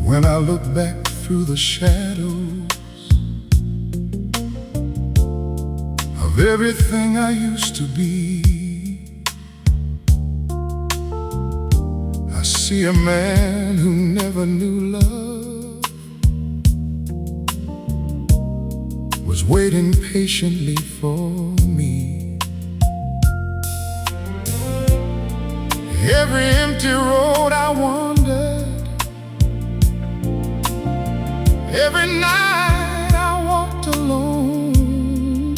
When I look back through the shadows of everything I used to be, I see a man who never knew love, was waiting patiently for me. Every empty road I wandered, every night I walked alone,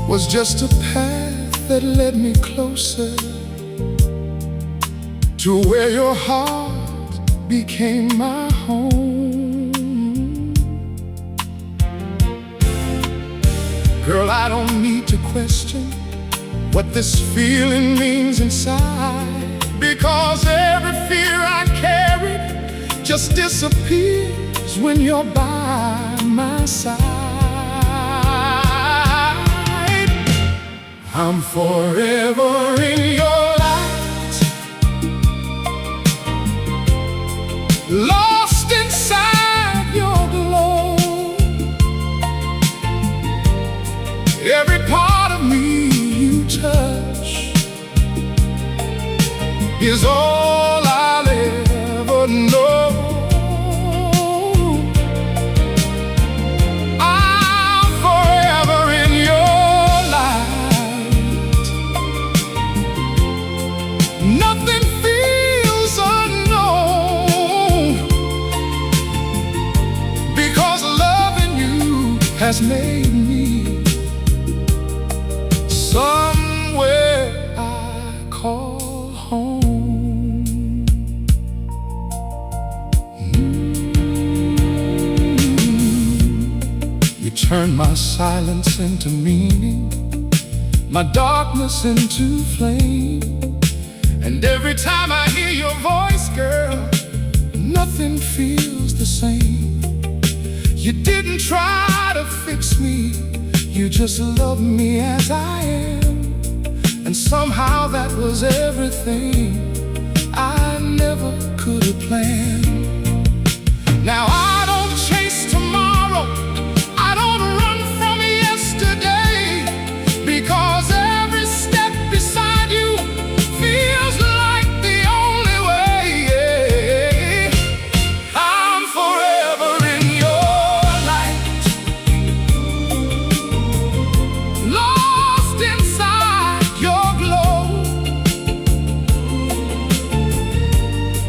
was just a path that led me closer to where your heart became my home. Girl, I don't need to question what this feeling means inside, because every fear I carried just disappears when you're by my side. I'm forever in your light, lost inside your glow. Every part of me you touch is all I'll ever know. I'm forever in your light. Nothing feels unknown, because loving you has made me somewhere I call home. You turn my silence into meaning, my darkness into flame. And every time I hear your voice, girl, nothing feels the same. You didn't try to fix me, you just love me as I am. And somehow that was everything I never could have planned. Now I don't chase tomorrow, I don't run from yesterday, because every step beside you feels like the only way. I'm forever in your light, lost inside your glow.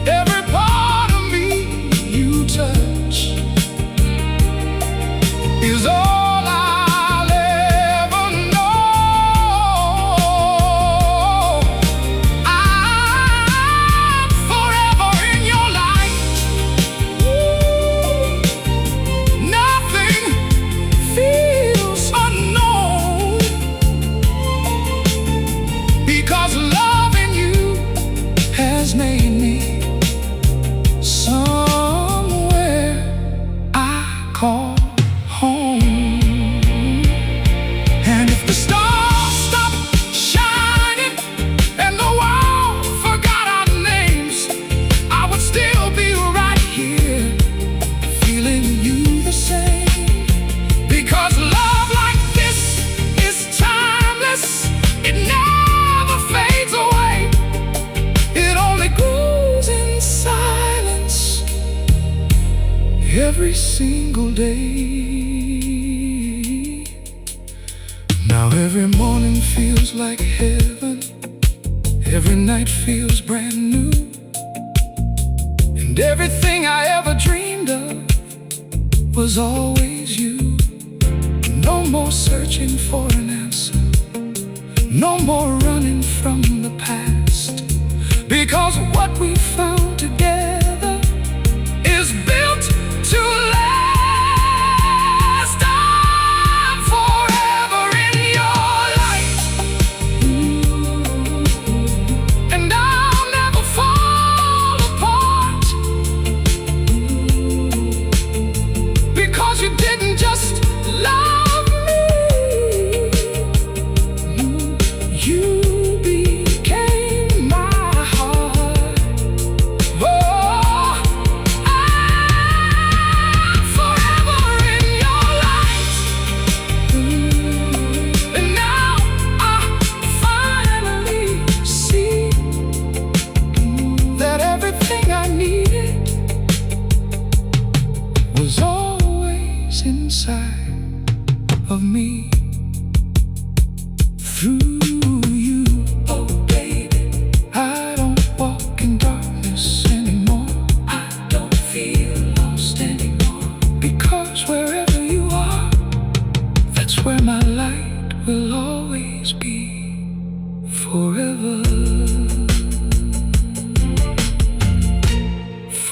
Every part of me you touch is all I'll ever know. I'm forever in your light. Nothing feels unknown, because loving you has made me somewhere I call home. And if the stars stop shining and the world forgot our names, I would still be right here feeling you the same. Because love like this is timeless, it never fades away, it only grows in silence every single day. Now every morning feels like heaven, every night feels brand new, and everything I ever dreamed of was always you. No more searching for an answer, no more running from the past, because what we found together is built to last. I'm forever in your light, and I'll never fall apart, because you didn't just love me, you became my heart.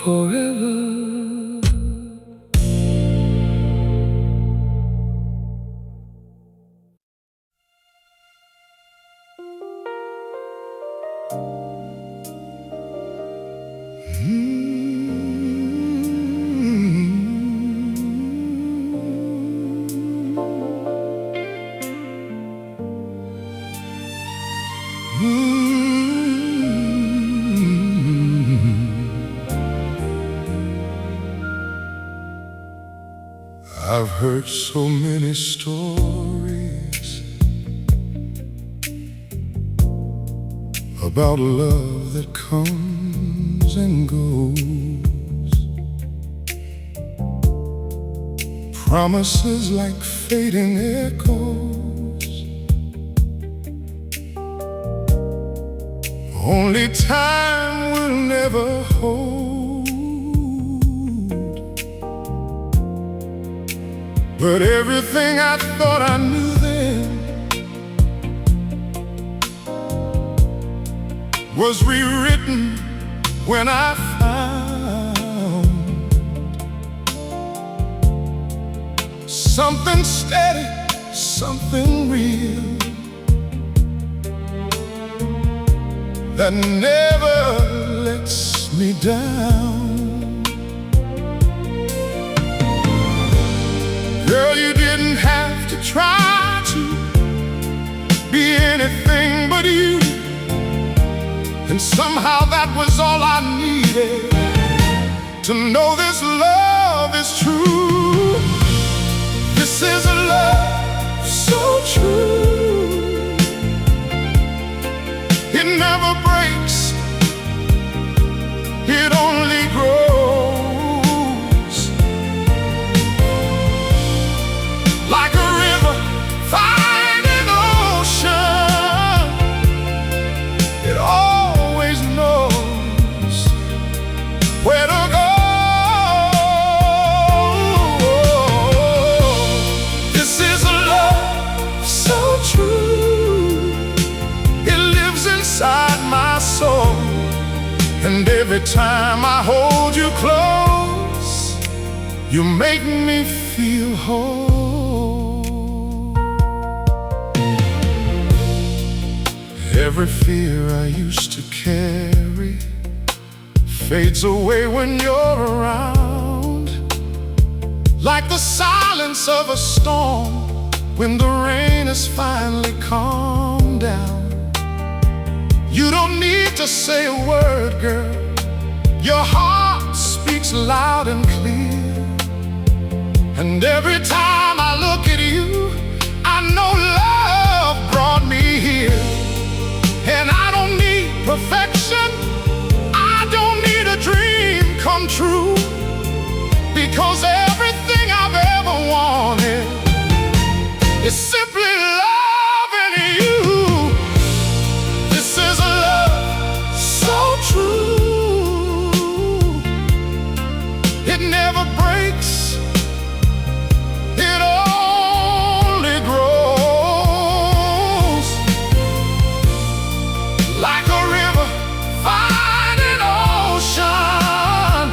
forever. I've heard so many stories about love that comes and goes, promises like fading echoes. Only time will never hold. But everything I thought I knew then was rewritten when I found something steady, something real, that never lets me down. Girl, you didn't have to try to be anything but you, and somehow that was all I needed to know this love is true. This is a love so true. It never breaks, it only grows. Like a river finding ocean, it always knows where to go. This is a love so true. It lives inside my soul, and every time I hold you close, you make me feel whole. Every fear I used to carry fades away when you're around, like the silence of a storm when the rain has finally calmed down. You don't need to say a word, girl. Your heart speaks loud and clear, and every time I look at you, I know love brought me here. And I don't need perfection, I don't need a dream come true, because everything I've ever wanted is simply loving you. This is a love so true. It never breaks, it only grows. Like a river finding ocean,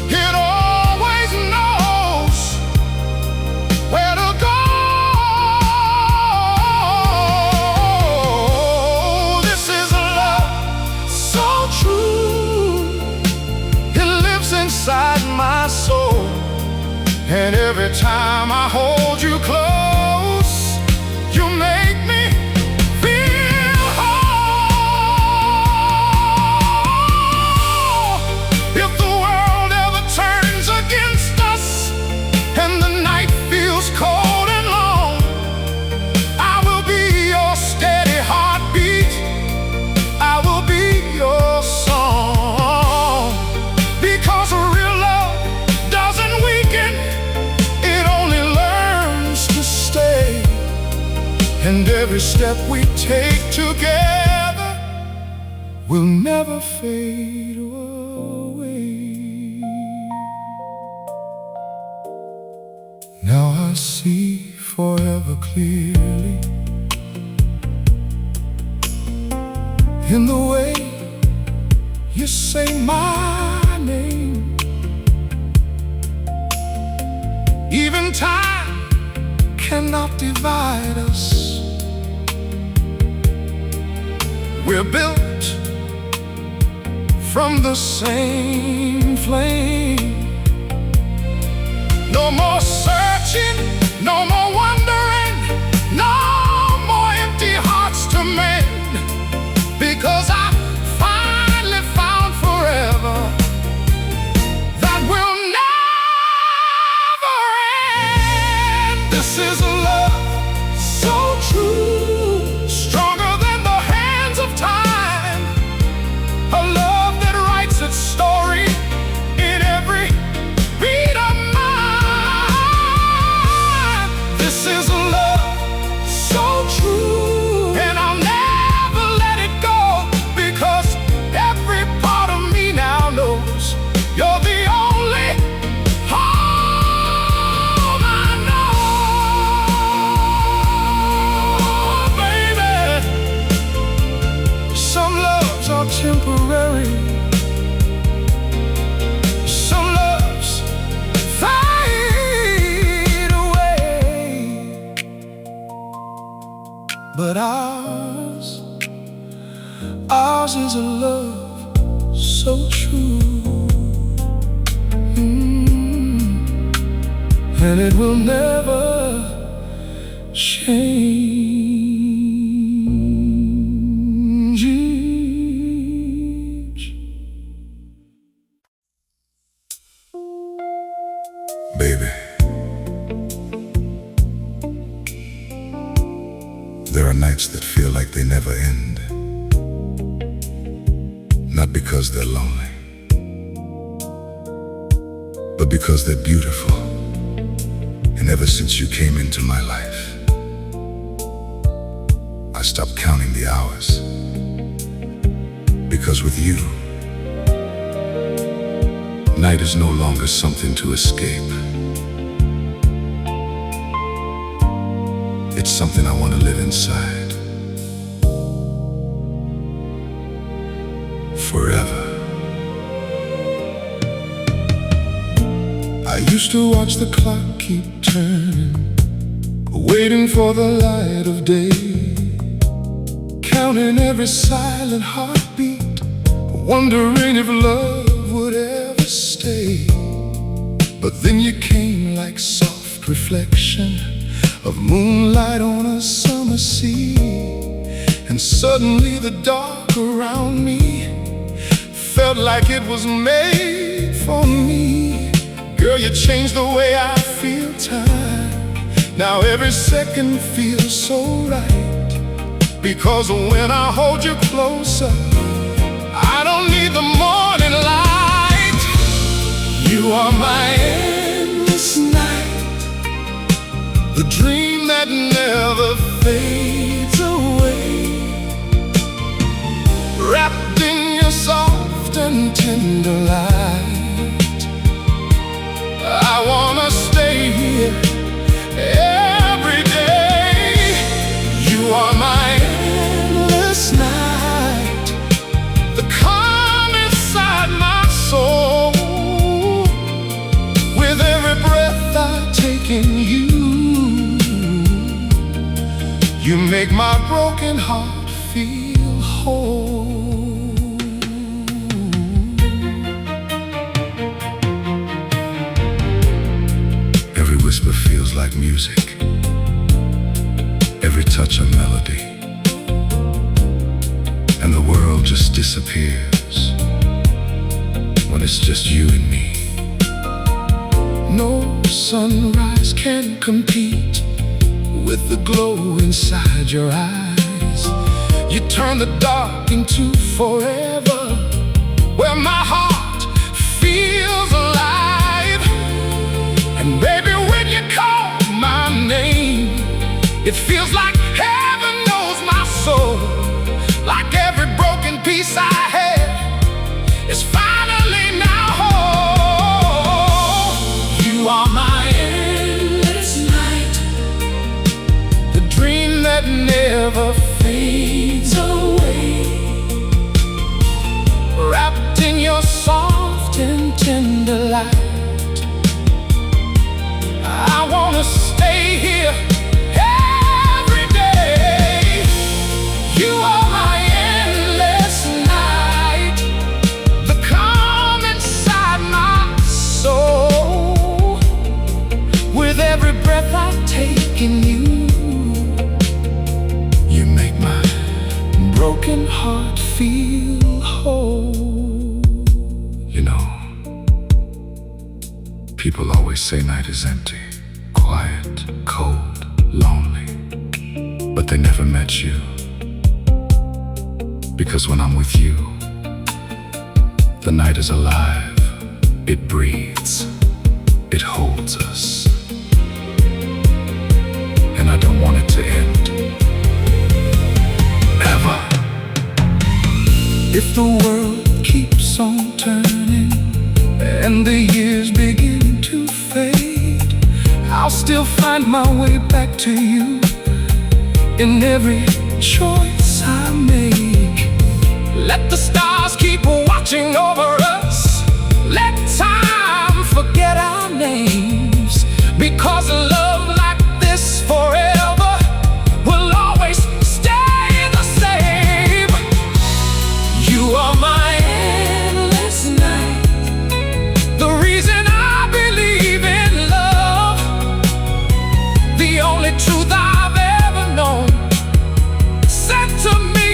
it always knows where to go. This is a love so true. It lives inside my soul, and every time I hold you close, you make me feel whole. If the world ever turns against us and the night feels cold and long, I will be your steady heartbeat, I will be your song. Because real love doesn't weaken, it only learns to stay. And every step we take together will never fade away. Now I see forever clearly, in the way you say my Even time cannot divide us. We're built from the same flame. No more searching, no more wondering, no more empty hearts to mend, because I finally found forever that will never end. This is a love so true, stronger than the hands of time, a love that writes its story in every beat of mine. This is a love so true, and I'll never let it go, because every part of me now knows you're the only home I know, baby. Some loves are temporary, some loves fade away, but ours is a love so true. And it will never change. Baby, there are nights that feel like they never end. Not because they're lonely, but because they're beautiful. And ever since you came into my life, I stopped counting the hours. Because with you, night is no longer something to escape. It's something I want to live inside forever. I used to watch the clock keep turning, waiting for the light of day, counting every silent heartbeat, wondering if love would ever stay. But then you came like soft reflection of moonlight on a summer sea, and suddenly the dark around me felt like it was made for me. Girl, you changed the way I feel time. Now every second feels so right, because when I hold you closer, I don't need the morning light. You are my endless night, the dream that never fades away, wrapped in your soft and tender light. I wanna stay here every day. You are my endless night, the calm inside my soul. With every breath I take in you, you make my broken heart feel whole. Whisper feels like music, every touch a melody, and the world just disappears when it's just you and me. No sunrise can compete with the glow inside your eyes. You turn the dark into forever, where my heart feels alive. And baby, when you call my name, it feels like heaven knows my soul. Like every broken piece I had is finally now whole. You are my endless night, the dream that never fades away, wrapped in your soft and tender light. People always say night is empty, quiet, cold, lonely. But they never met you. Because when I'm with you, the night is alive. It breathes. It holds us. And I don't want it to end. Ever. If the world keeps on turning and the years begin to fade, I'll still find my way back to you in every choice I make. Let the stars keep watching over us. Let time forget our names. Because a love like this forever will always stay the same. You are my endless night, the reason I believe in love, the only truth I've ever known, sent to me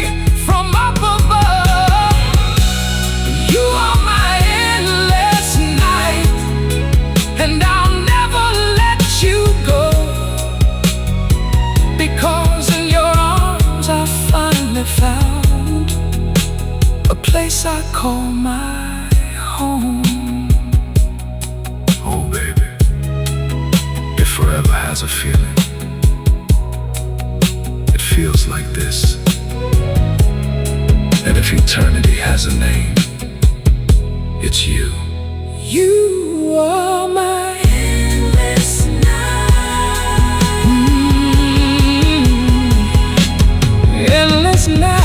from up above. You are my endless night, and I'll never let you go. Because in your arms I finally found a place I call my home. Oh baby, if forever has a feeling, it feels like this. And if eternity has a name, it's you. You are my endless night, endless night.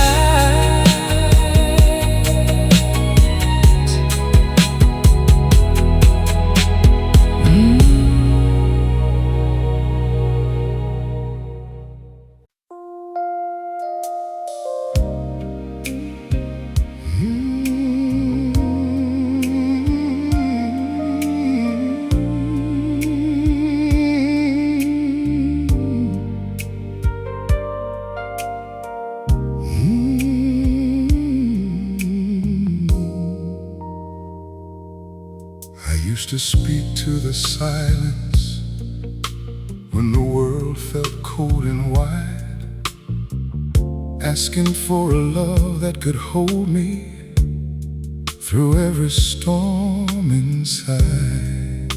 I used to speak to the silence when the world felt cold and wide, asking for a love that could hold me through every storm inside.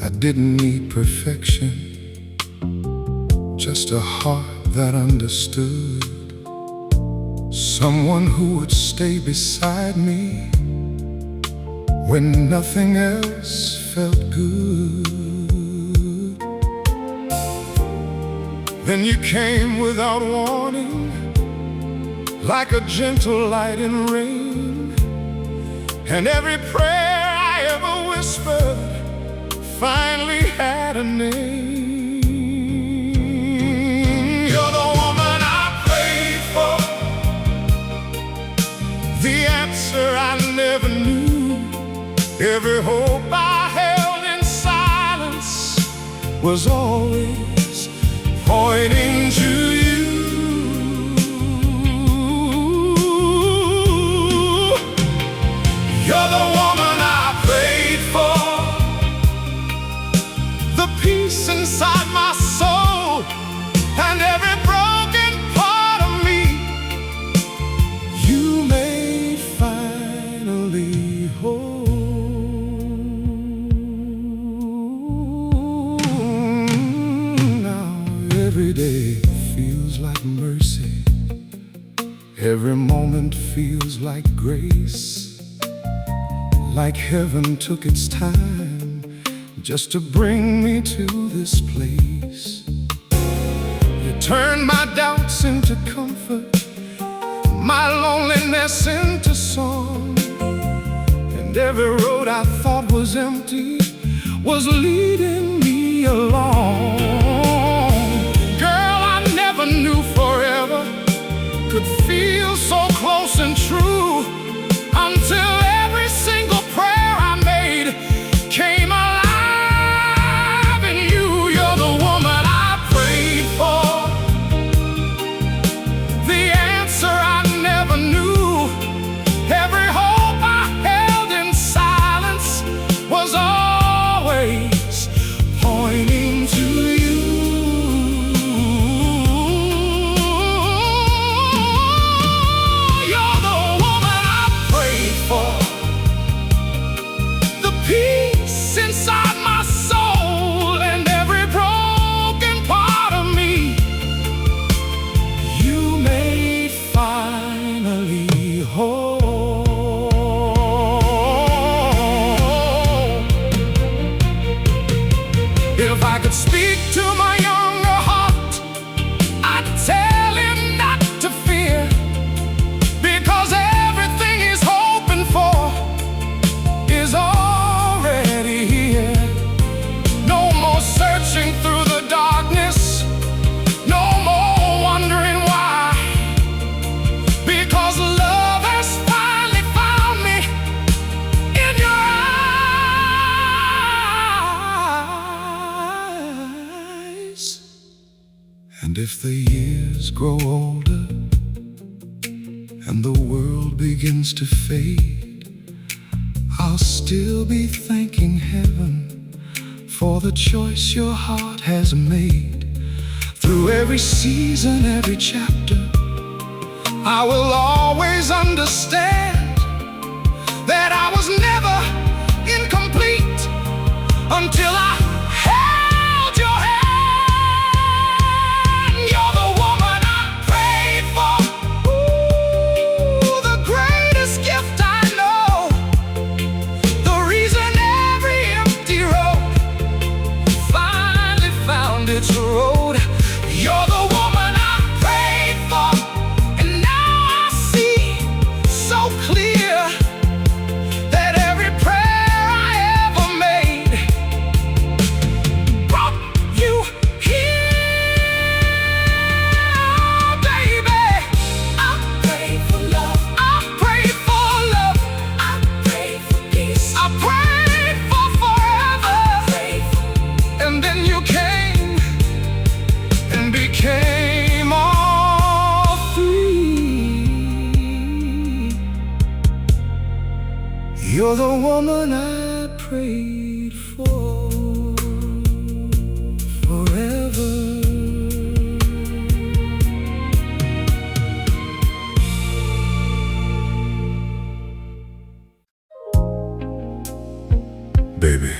I didn't need perfection, just a heart that understood, someone who would stay beside me when nothing else felt good. Then you came without warning, like a gentle light in rain, and every prayer I ever whispered finally had a name. You're the woman I prayed for, the answer I never knew. Every hope I held in silence was always pointing to you. You're the woman I prayed for, the peace inside my soul, and every broken part of me you made finally whole. Every day feels like mercy, every moment feels like grace, like heaven took its time just to bring me to this place. You turned my doubts into comfort, my loneliness into song, and every road I thought was empty was leading me along. I knew forever could feel so close and true, until every single prayer I made came alive in you. You're the woman I prayed for, the answer I never knew. Every hope I held in silence grow older and the world begins to fade, I'll still be thanking heaven for the choice your heart has made. Through every season, every chapter, I will always understand that I was never incomplete until I held your hand. You're the woman I prayed for. Ooh, the greatest gift I know. The reason every empty road finally found its road. You're the woman I prayed for, and now I see so clear that every prayer I ever made brought you here, baby. I prayed for love, I prayed for love, I prayed for peace, I prayed for forever, and then you came and became all three. You're the woman I prayed for forever. Baby,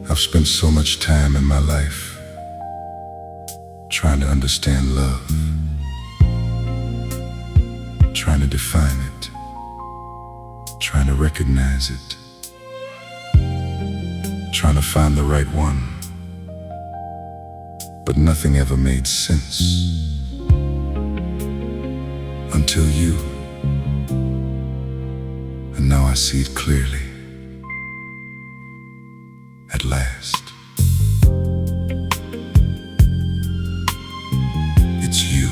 I've spent so much time in my life trying to understand love, trying to define it, trying to recognize it, trying to find the right one, but nothing ever made sense until you. And now I see it clearly. At last, it's you.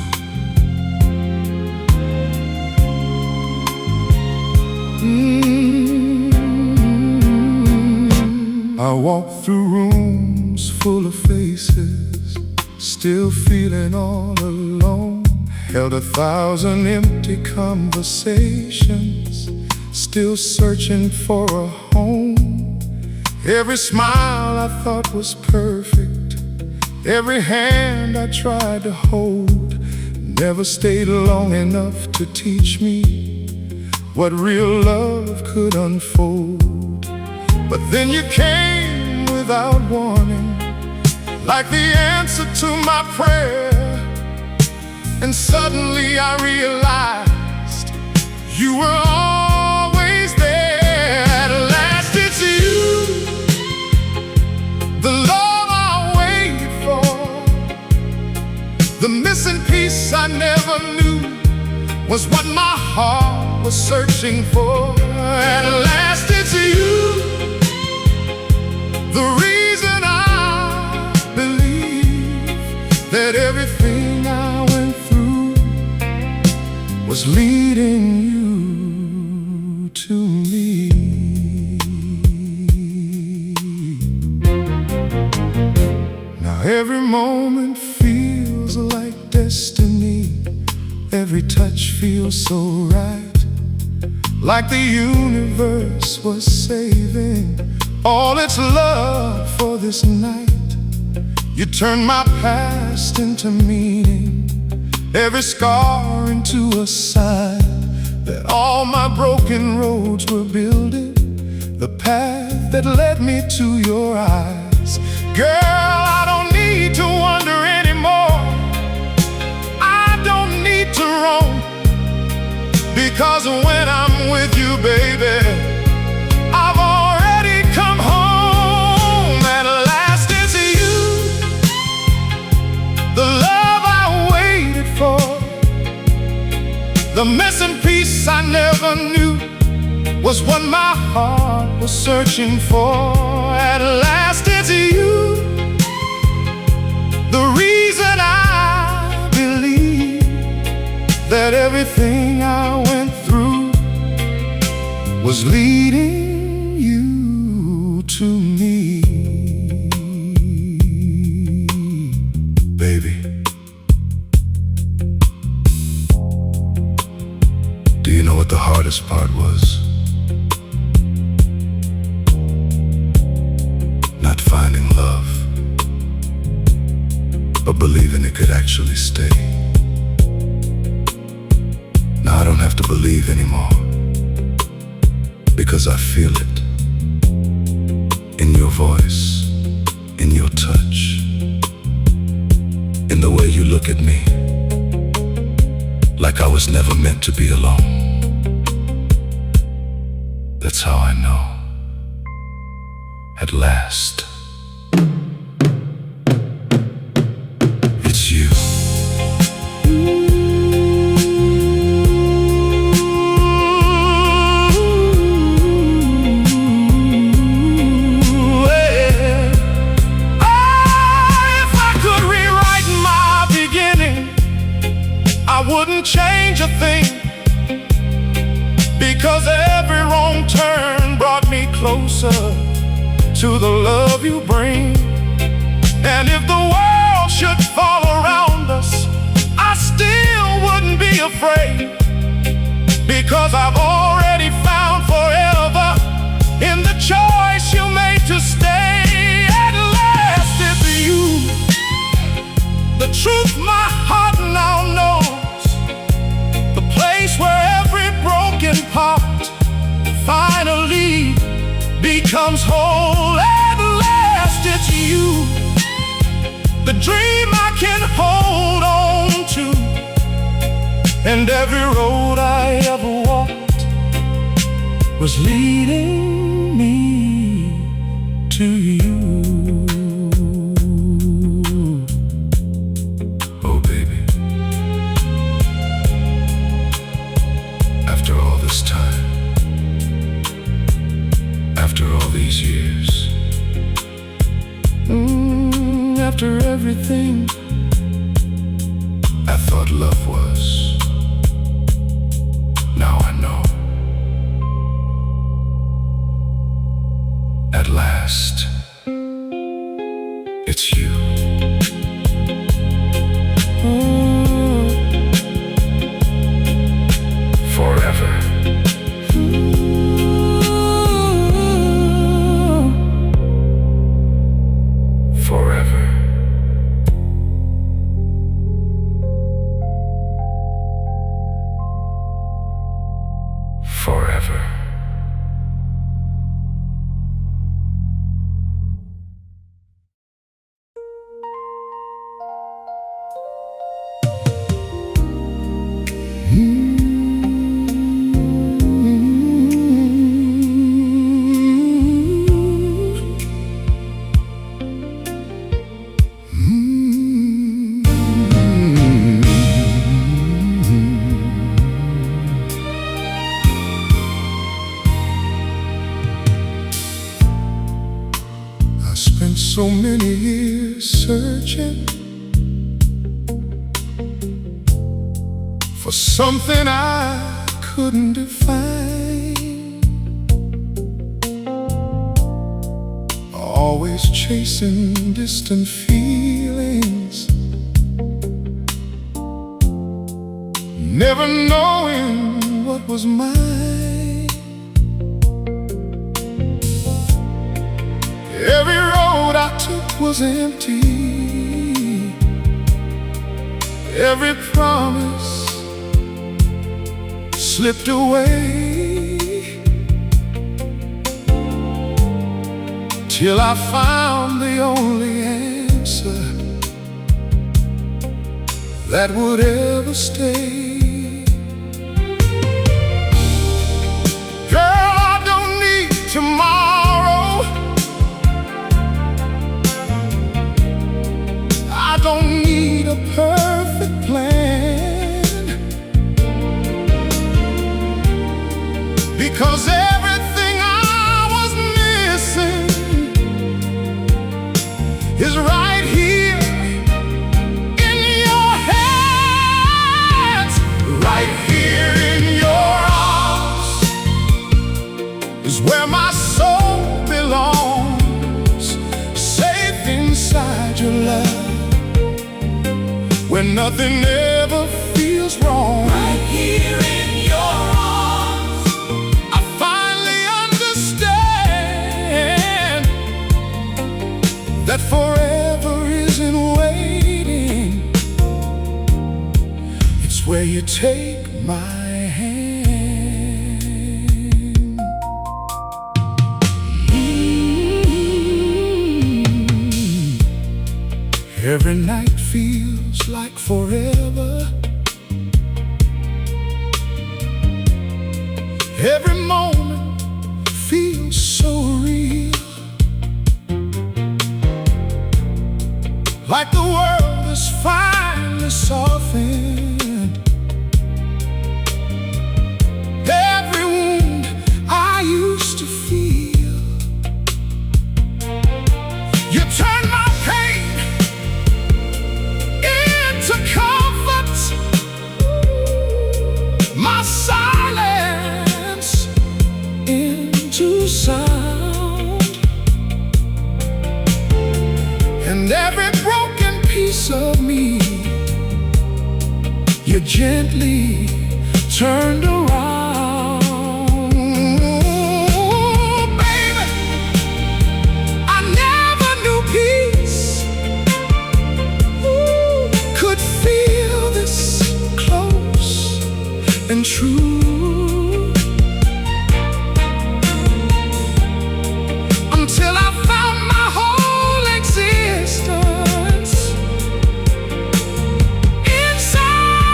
I walk through rooms full of faces, still feeling all alone. Held 1,000 empty conversations, still searching for a home. Every smile I thought was perfect, every hand I tried to hold, never stayed long enough to teach me what real love could unfold. But then you came without warning, like the answer to my prayer. And suddenly I realized you were always there. At last it's you, the love I waited for, the missing piece I never knew was what my heart was searching for. At last it's you, the reason I believe that everything I went through was leading you to me. Now every moment feels like destiny, every touch feels so right, like the universe was saving all its love for this night. You turned my past into meaning, every scar into a sign that all my broken roads were building the path that led me to your eyes. Girl, I don't need to wonder anymore, I don't need to roam, because when I'm with you, baby, I've already come home. At last it's you, the love I waited for, the missing piece I never knew was what my heart was searching for. At last it's you, the reason I believe that everything I went through was leading you to me. hardest part was not finding love, but believing it could actually stay. Now I don't have to believe anymore, because I feel it in your voice, in your touch, in the way you look at me, like I was never meant to be alone. That's how I know, at last, it's you. I wouldn't change a thing, because every wrong turn brought me closer to the love you bring. And if the world should fall around us, I still wouldn't be afraid, because I've already found forever in the choice you made to stay. At last it's you, the truth my heart now knows, where every broken part finally becomes whole. At last it's you, the dream I can hold on to, and every road I ever walked was leading me to you. After all these years, after everything I thought love was, now I know, at last, it's you. Forever. Forever. Spent so many years searching for something I couldn't define, always chasing distant feelings, never knowing what was mine. Every road I took was empty, every promise slipped away, till I found the only answer that would ever stay. Girl, I don't need tomorrow, I don't need a perfect plan, because everything I was missing is right here in your hands. Right here in your arms is where my soul belongs, safe inside your love, where nothing ever feels wrong. Right here in your arms forever isn't waiting. It's where you take my hand. Every night feels like forever. Every moment feels so real, like the world is finally softened. Every wound I used to feel, you turn my pain into comfort, my silence into sound, and every broken piece of me you gently turned around. Baby, I never knew peace could feel this close and true, until I found my whole existence inside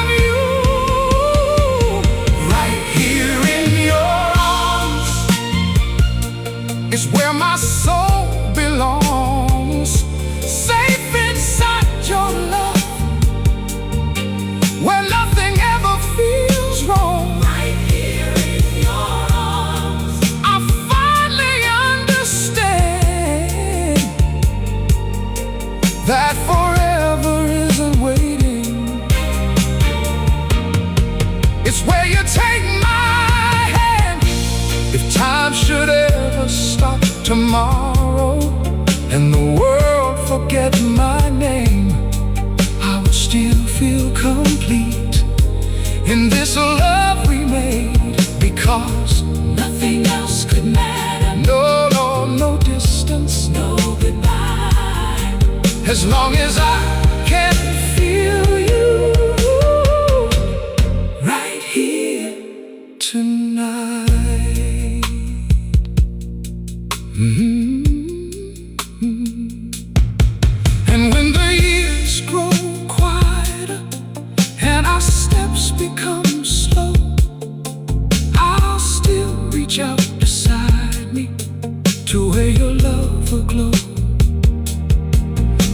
of you. Right here in your arms is where my soul belongs, safe inside your love, where nothing ever feels wrong. Right here in your arms, I finally understand that forever isn't waiting. It's where you take my hand. If time should ever stop tomorrow and the world forget my name, I would still feel complete in this love we made, because nothing else could matter. No, no, no distance, no goodbye, as long as I can feel you right here tonight. And when the years grow quieter and our steps become slow, I'll still reach out beside me to where your love will glow.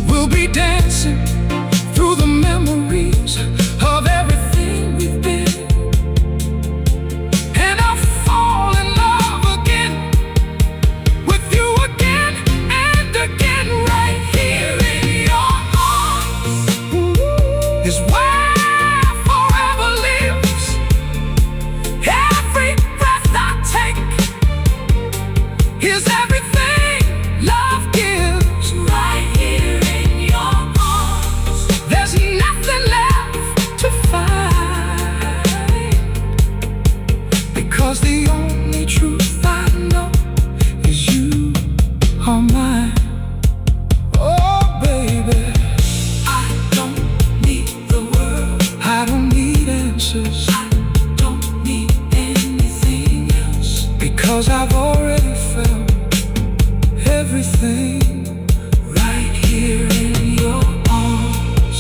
We'll be dancing through the memories of everything we've been, and I'll fall in love again with you again and again. Right here in your arms is where forever lives. Every breath I take is everything love gives. Right here in your arms, there's nothing left to fight, because the only truth I know is you are mine. Oh baby, I don't need the world, I don't need answers, I don't need anything else, because I've already found everything right here in your arms.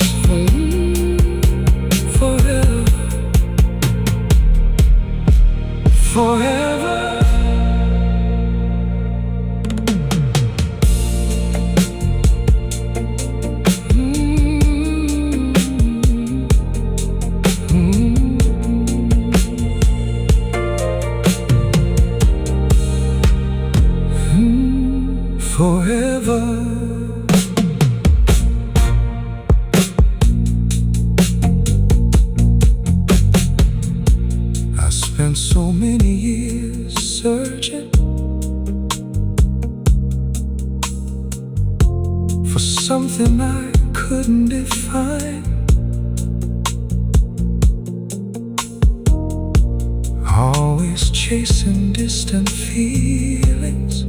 Forever, forever. Forever. I spent so many years searching for something I couldn't define. Always chasing distant feelings,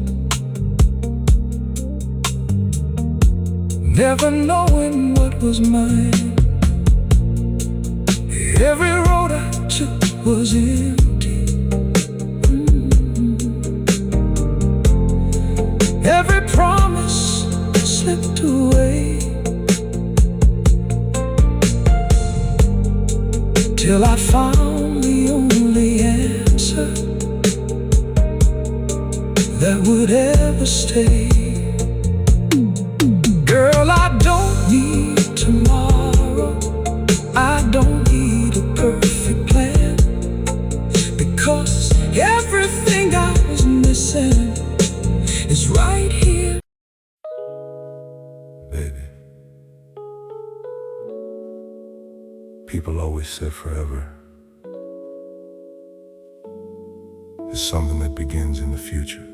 was mine. Every road I took was empty. Every promise slipped away, till I found the only answer that would ever stay. Girl, I don't need tomorrow, I don't need a perfect plan, because everything I was missing is right here. Baby, people always said forever is something that begins in the future.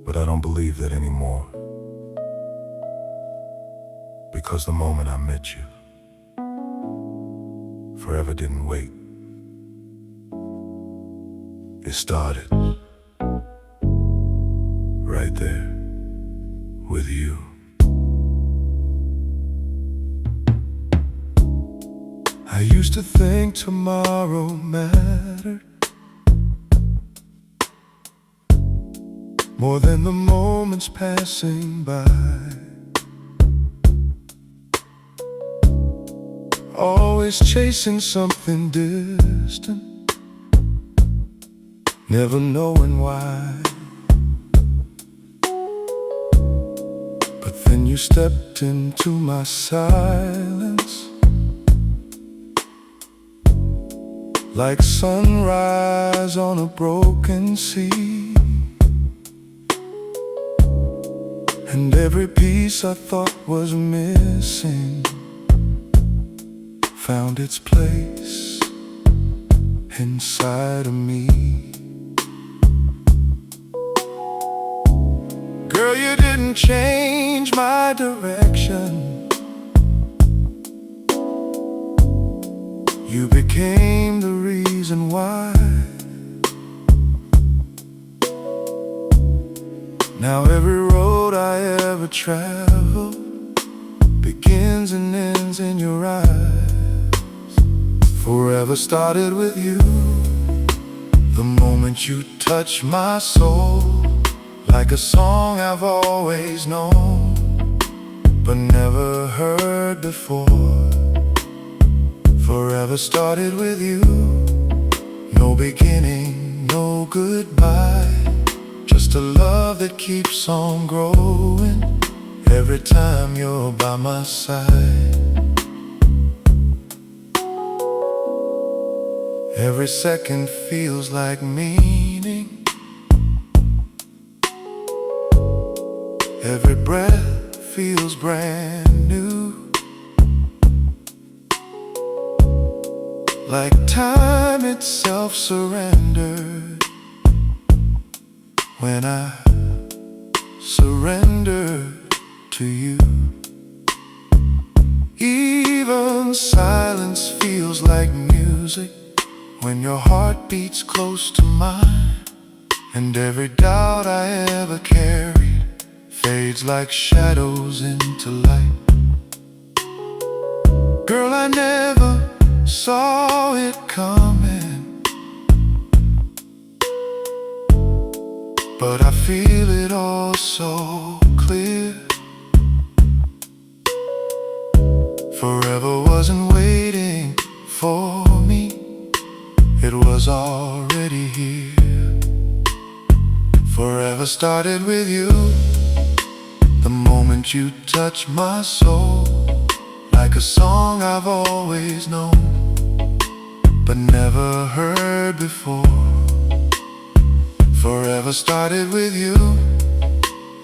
But I don't believe that anymore, because the moment I met you, forever didn't wait. It started right there with you. I used to think tomorrow mattered more than the moments passing by. Always chasing something distant, never knowing why. But then you stepped into my silence, like sunrise on a broken sea. And every piece I thought was missing found its place inside of me. Girl, you didn't change my direction, you became the reason why. Now every road I ever travel begins and ends in your eyes. Forever started with you, the moment you touched my soul, like a song I've always known, but never heard before. Forever started with you, no beginning, no goodbye, just a love that keeps on growing every time you're by my side. Every second feels like meaning, every breath feels brand new, like time itself surrendered when I surrender to you. Even silence feels like music when your heart beats close to mine, and every doubt I ever carried fades like shadows into light. Girl, I never saw it coming, but I feel it all so clear. Forever wasn't waiting for me, it was already here. Forever started with you, the moment you touched my soul, like a song I've always known, but never heard before. Forever started with you,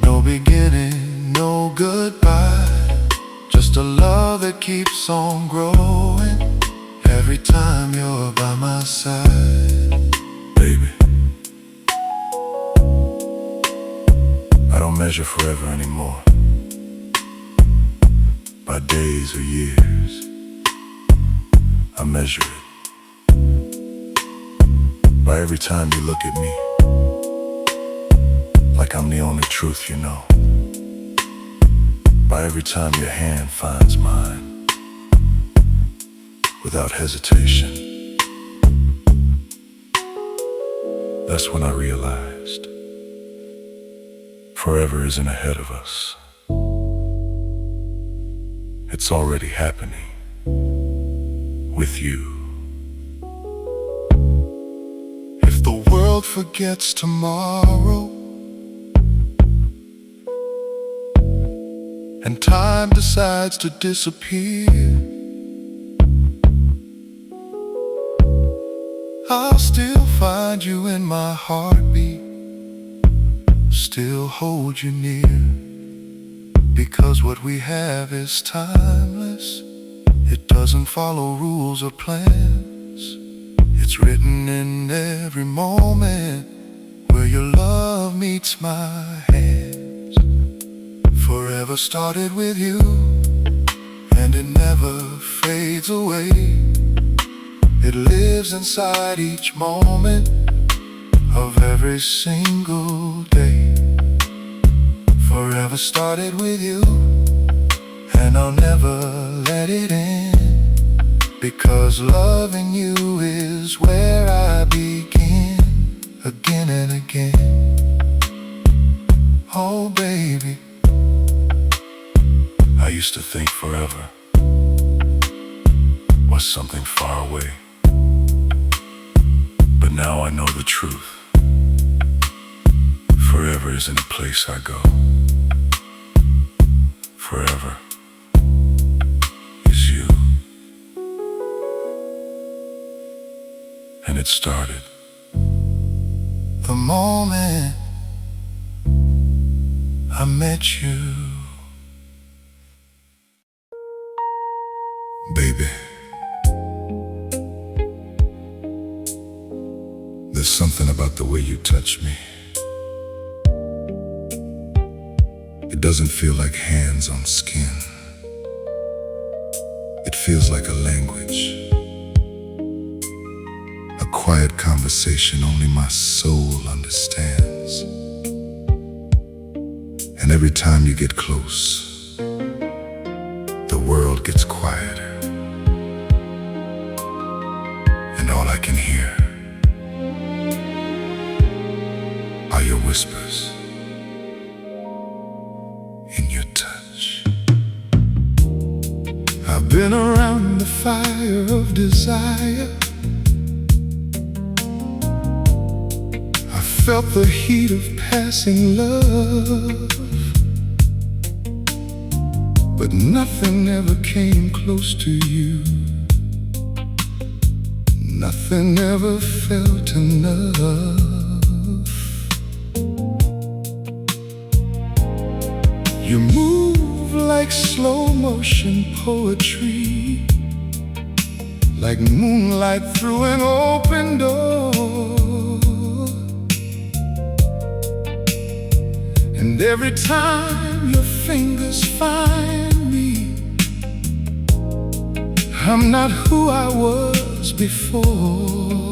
no beginning, no goodbye, just a love that keeps on growing every time you're by my side. Baby, I don't measure forever anymore by days or years. I measure it by every time you look at me, like I'm the only truth you know. by every time your hand finds mine, without hesitation. That's when I realized forever isn't ahead of us. It's already happening with you. If the world forgets tomorrow and time decides to disappear, I'll still find you in my heartbeat, still hold you near, because what we have is timeless. It doesn't follow rules or plans. It's written in every moment where your love meets my hands. Forever started with you, and it never fades away. It lives inside each moment of every single day. Forever started with you, and I'll never let it end, because loving you is where I begin, again and again. Oh baby, I used to think forever was something far away, but now I know the truth. Forever isn't a place I go. Forever is you. And it started the moment I met you. Baby, there's something about the way you touch me. It doesn't feel like hands on skin. It feels like a language, a quiet conversation only my soul understands. And every time you get close, the world gets quieter, and all I can hear are your whispers in your touch. I've been around the fire of desire. I felt the heat of passing love, but nothing ever came close to you. Nothing ever felt enough. You move like slow motion poetry, like moonlight through an open door. And every time your fingers find me, I'm not who I was before.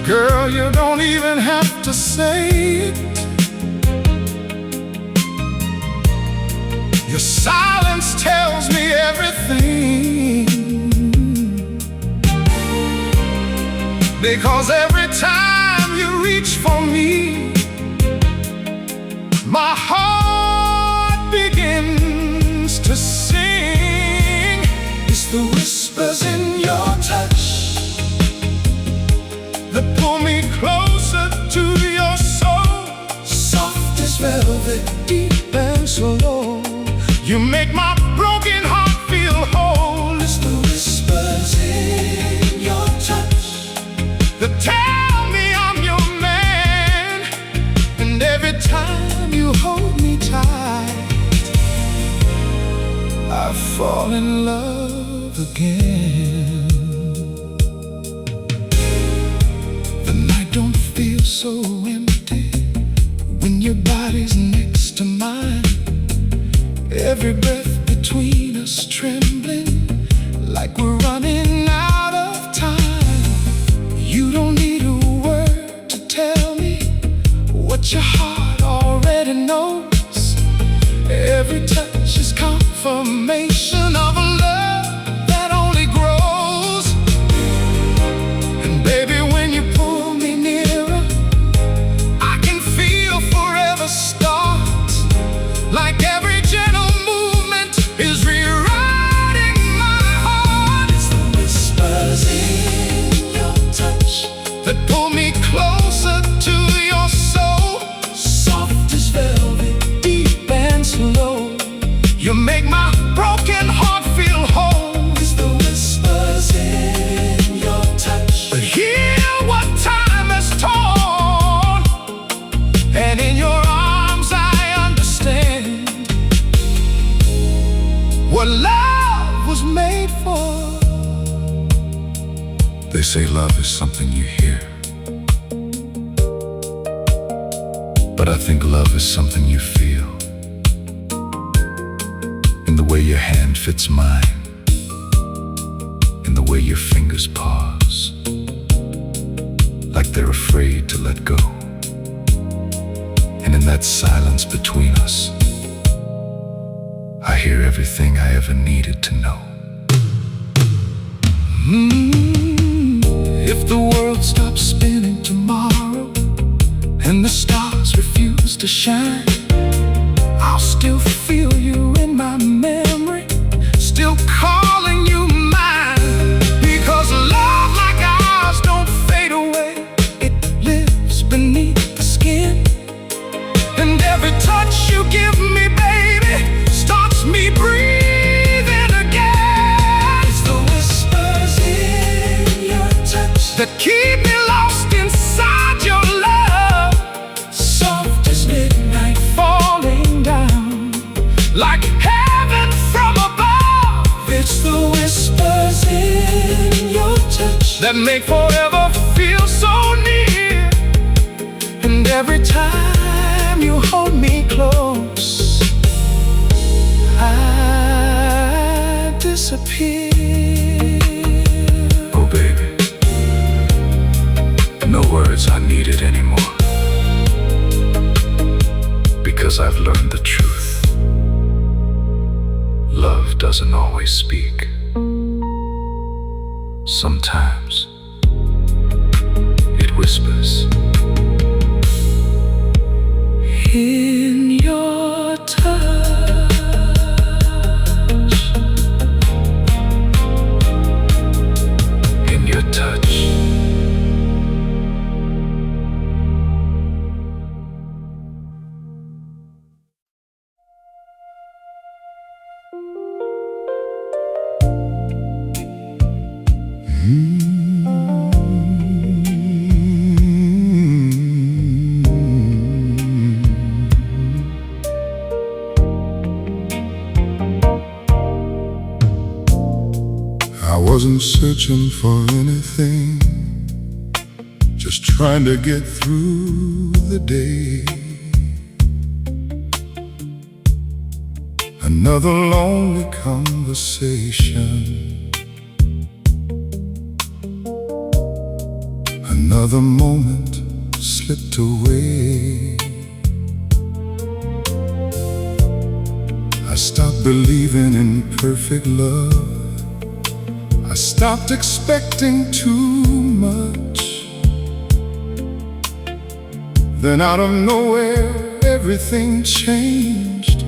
Girl, you don't even have to say it. Your silence tells me everything, because every time you reach for me, my heart begins to sing. It's the whispers in your touch that pull me closer to your soul. Soft as velvet, deep and slow, you make my broken heart feel whole. It's the whispers in your touch that tell me I'm your man. And every time you hold me tight, I fall in love again. The night don't feel so empty when your body's next to mine. Every breath between us trembling, like we're running out of time. You don't need a word to tell me what your heart already daddy knows. Every touch is confirmation of a love that only grows. And baby, when you pull me nearer, I can feel forever start. Like every gentle movement is rewriting my heart. It's the whispers in your touch that pull me closer to your soul. Soft as velvet, deep and slow, you make my broken heart feel whole. It's the whispers in your touch that heal what time has torn. And in your arms I understand what love was made for. They say love is something you hear, but I think love is something you feel. In the way your hand fits mine, in the way your fingers pause, like they're afraid to let go. And in that silence between us, I hear everything I ever needed to know. If the world stops spinning tomorrow and the stars refuse to shine, I'll still feel you in my memory, still calling you mine. Because love like ours don't fade away, it lives beneath the skin. And every touch you give me, baby, starts me breathing again. It's the whispers in your touch that keep me lost inside your love. Soft as midnight falling down, like heaven from above. It's the whispers in your touch that make forever feel so near. And every time you hold me close, I disappear. Oh baby, no words are needed anymore, because I've learned the truth. Love doesn't always speak. Sometimes it whispers. In your touch, in your touch. I wasn't searching for anything, just trying to get through the day. Another lonely conversation, another moment slipped away. I stopped believing in perfect love, I stopped expecting too much. Then out of nowhere everything changed,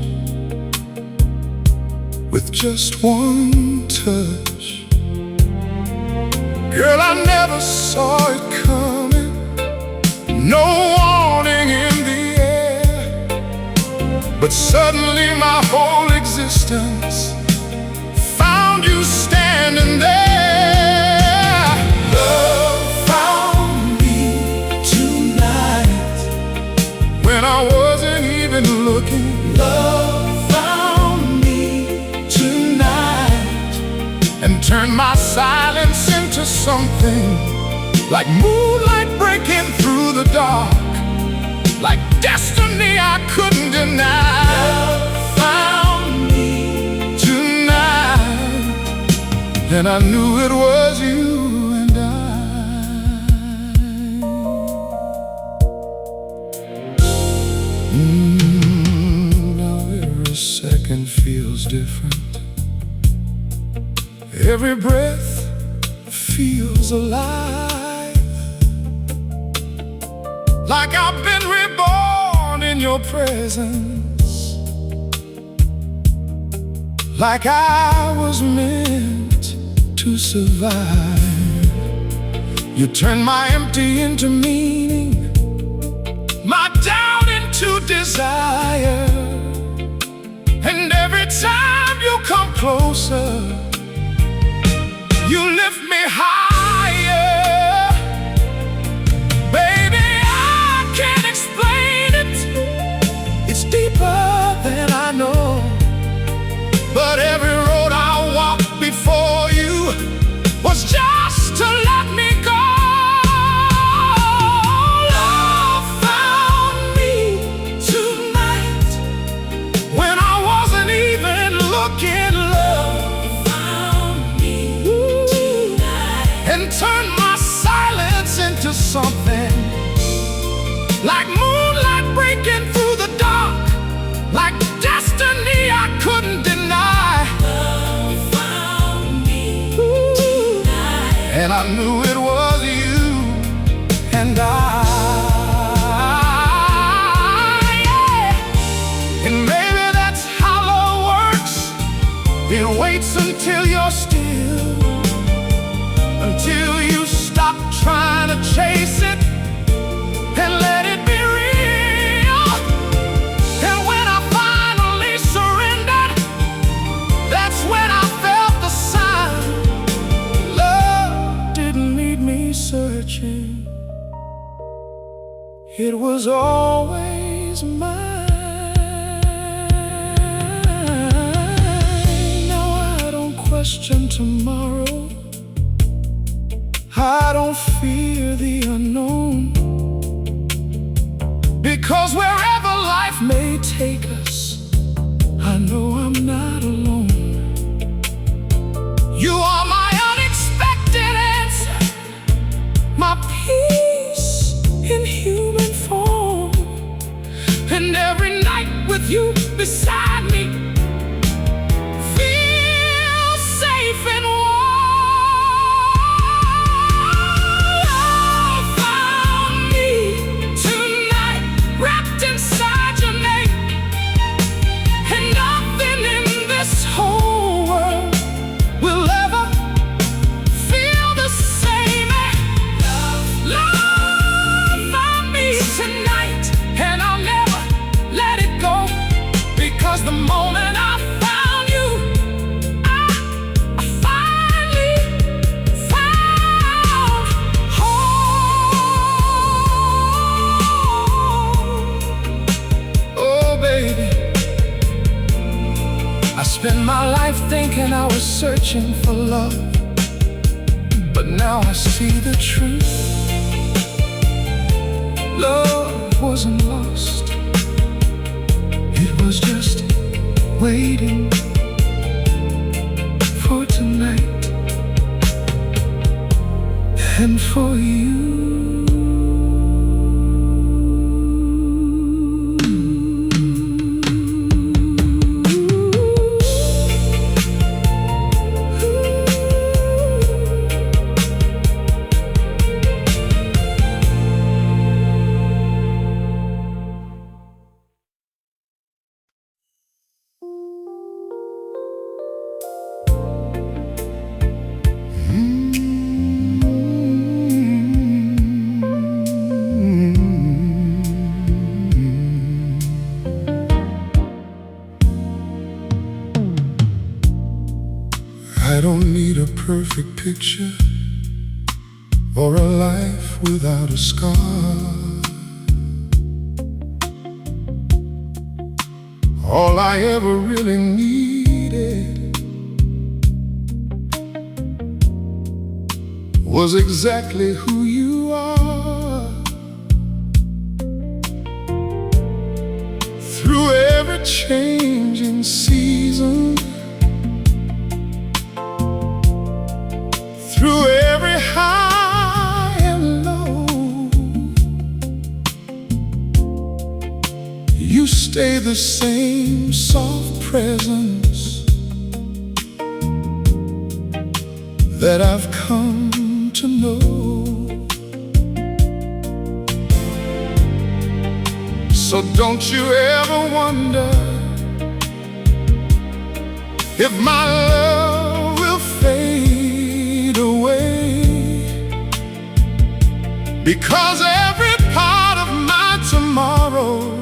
with just one touch. Girl, I never saw it coming, no warning in the air. But suddenly my whole existence found you standing there. Love found me tonight when I wasn't even looking. Love found me tonight and turned my silence into something like moonlight breaking through the dark, like destiny I couldn't deny. Love found me tonight, and I knew it was you and I. second feels different. Every breath feels alive, like I've been reborn in your presence, like I was meant to survive. You turn my empty into meaning, my doubt into desire. And every time you come closer, you lift me higher. Baby, I can't explain it. It's deeper than I know. But every road I walked before you was just to let me go. Love found me tonight when I wasn't even looking. Love found me tonight and turned my silence into something like moonlight breaking through the dark, like destiny I couldn't deny. Love found me tonight, and I knew it was you and yeah. And maybe that's how love works. It waits until you're still, until you stop trying to chase it and let it be real. And when I finally surrendered, that's when I felt the sign. Love didn't need me searching, it was always mine. Now I don't question tomorrow, I don't fear the unknown, because wherever life may take us, I know I'm not alone. You are my unexpected answer, my peace in human form. And every night with you beside me feels safe and warm. Love found me tonight, wrapped inside your name, and nothing in this whole world will ever feel the same. Love found me tonight, and I'll never let it go, because the moment I found you, I finally found home. Oh baby, I spent my life thinking I was searching for love, but now I see the truth. Love wasn't lost, it was just waiting for tonight and for you. I don't need a perfect picture or a life without a scar. All I ever really needed was exactly who you are. Through every changing season, through every high and low, You stay the same soft presence that I've come to know. So don't you ever wonder if my love will fade away, because every part of my tomorrow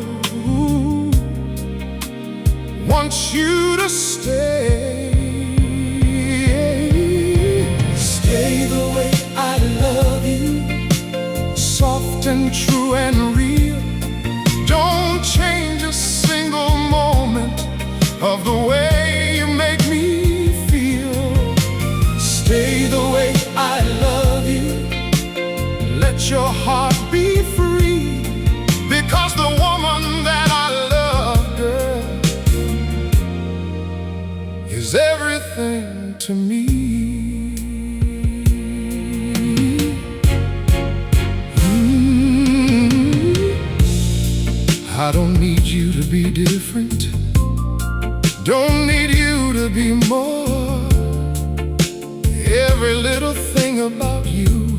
wants you to stay. Stay the way I love you, soft and true and real. Don't change a single moment of the way you make me feel. Stay the way I love you, let your heart be free, because the woman that I love, girl, is everything to me. I don't need you to be different, don't need you to be more. Every little thing about you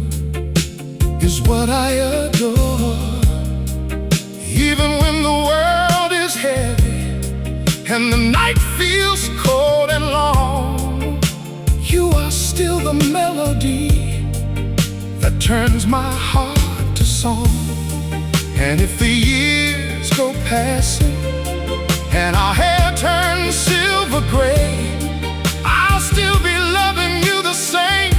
is what I adore. Even when the world is heavy and the night feels cold and long, you are still the melody that turns my heart to song. And if the years go passing and our hair turns silver gray, I'll still be loving you the same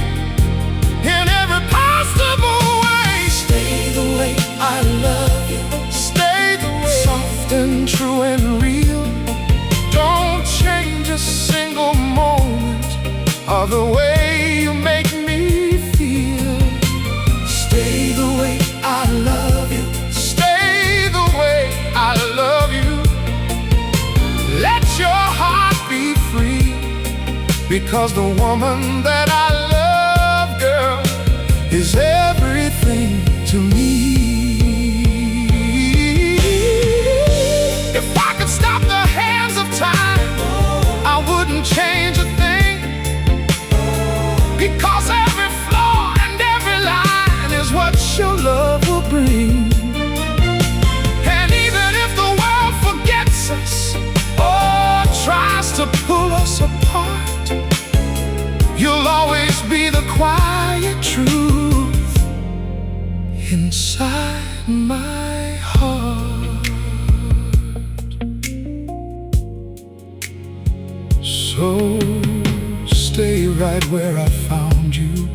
in every possible way. Stay the way I love you, stay the way, soft and true and real. Don't change a single moment of the way you make me feel. Stay the way I love you, stay the way I love you. Let your heart be free, because the woman that I love, girl, is everything to me. If I could stop the hands of time, I wouldn't change a thing, because every flaw and every line is what your love will bring. And even if the world forgets us or tries to pull us apart, you'll always be the quiet truth inside my heart. So stay right where I found you,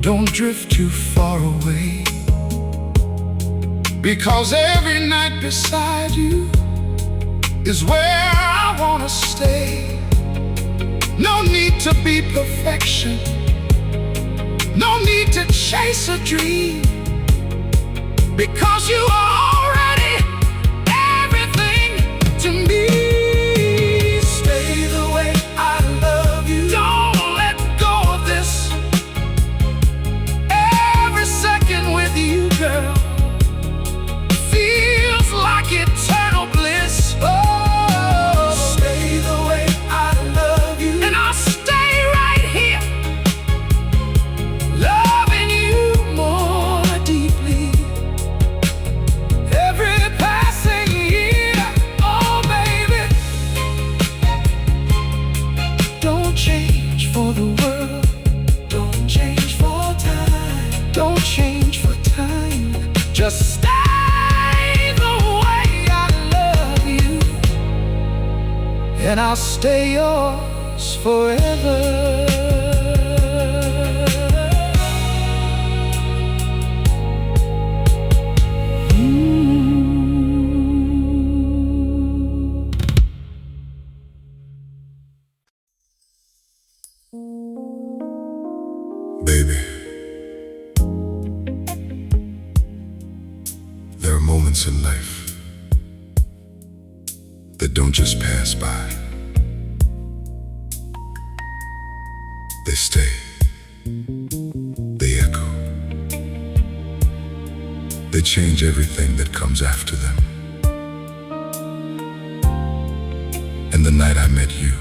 don't drift too far away, because every night beside you is where I wanna stay. No need to be perfection, no need to chase a dream, because you are already everything to me. Stay the way I love you, don't let go of this. Every second with you, girl, feels like eternal bliss. Oh, stay the way I love you, and I'll stay right here, loving you more deeply. Every passing year, oh baby, don't change for the world, don't change for time, don't change for time, just stay and I'll stay yours forever. Baby, there are moments in life that don't just pass by. They stay, they echo, they change everything that comes after them. And the night I met you,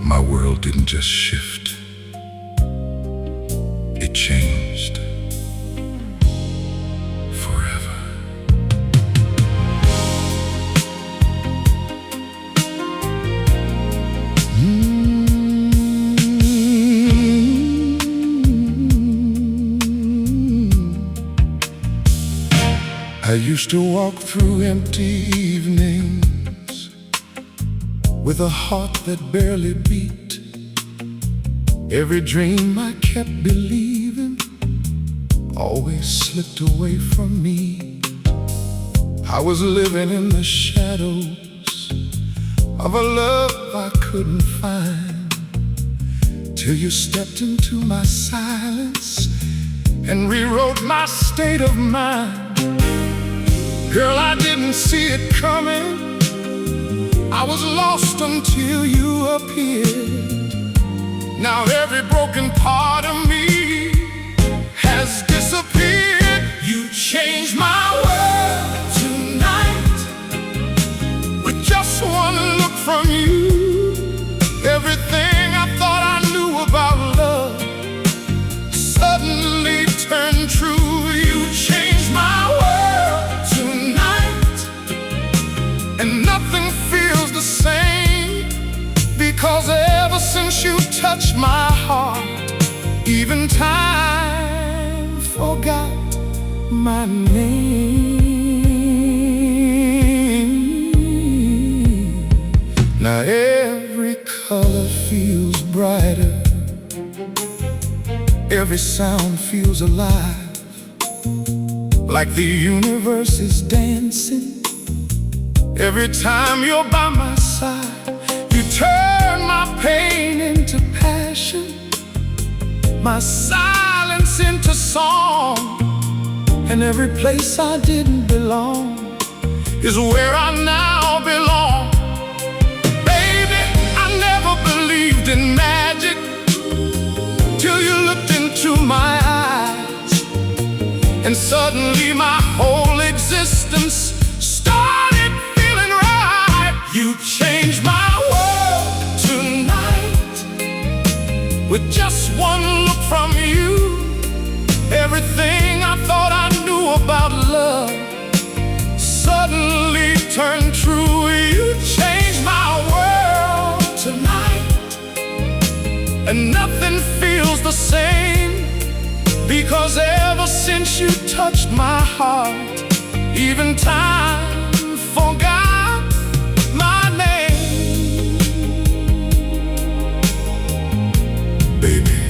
my world didn't just shift, it changed forever. I used to walk through empty evenings with a heart that barely beat. Every dream I kept believing always slipped away from me. I was living in the shadows of a love I couldn't find, till you stepped into my silence and rewrote my state of mind. Girl, I didn't see it coming. I was lost until you appeared. Now every broken part of me has disappeared. You changed my world tonight with just one look from you. Everything I thought I knew about love suddenly turned true. You changed my world tonight, and nothing feels the same, because ever since you touched my heart, even time forgot my name. Now every color feels brighter, every sound feels alive, like the universe is dancing. Every time you're by my side, you turn my pain into passion, my silence into song. And every place I didn't belong is where I now belong. Baby, I never believed in magic till you looked into my eyes, and suddenly my whole existence started feeling right. You changed my world tonight with just one look from you. Everything I thought I knew about love suddenly turned true. You changed my world tonight, and nothing feels the same, because ever since you touched my heart, even time forgot my name. Baby,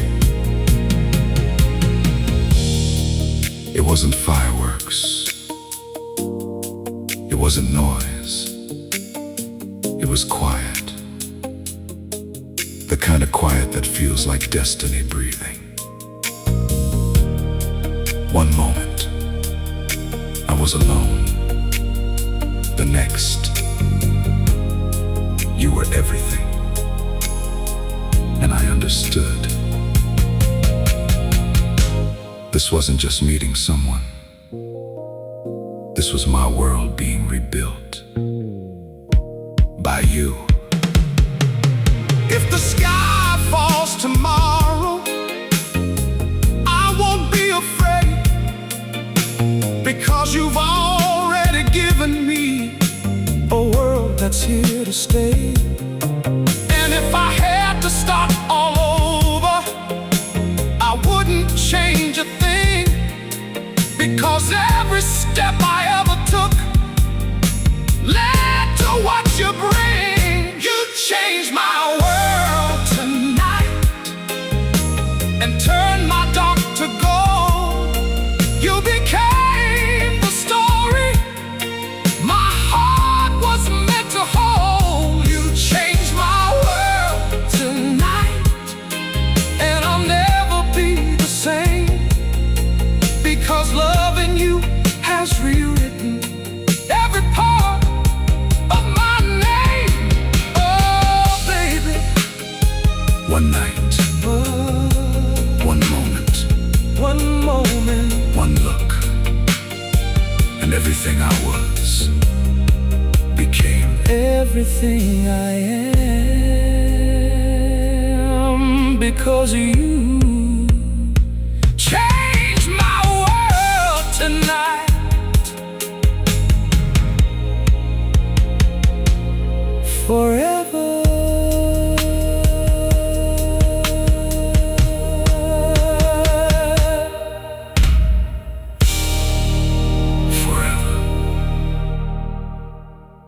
it wasn't fireworks, it wasn't noise, it was quiet. The kind of quiet that feels like destiny breathing. One moment, I was alone. The next, you were everything. And I understood. This wasn't just meeting someone. This was my world being rebuilt by you. If the sky falls tomorrow, I won't be afraid, because you've already given me a world that's here to stay. And if I had to start all over, I wouldn't change a thing, because every step I ever took led to what you bring. You changed my world tonight and turned my dark to gold. You became the story my heart was meant to hold. You changed my world tonight, and I'll never be the same, because loving you has rewritten every part of my name. Oh, baby. One night, one moment, one look, and everything I was became everything I am, because you changed my world tonight. Forever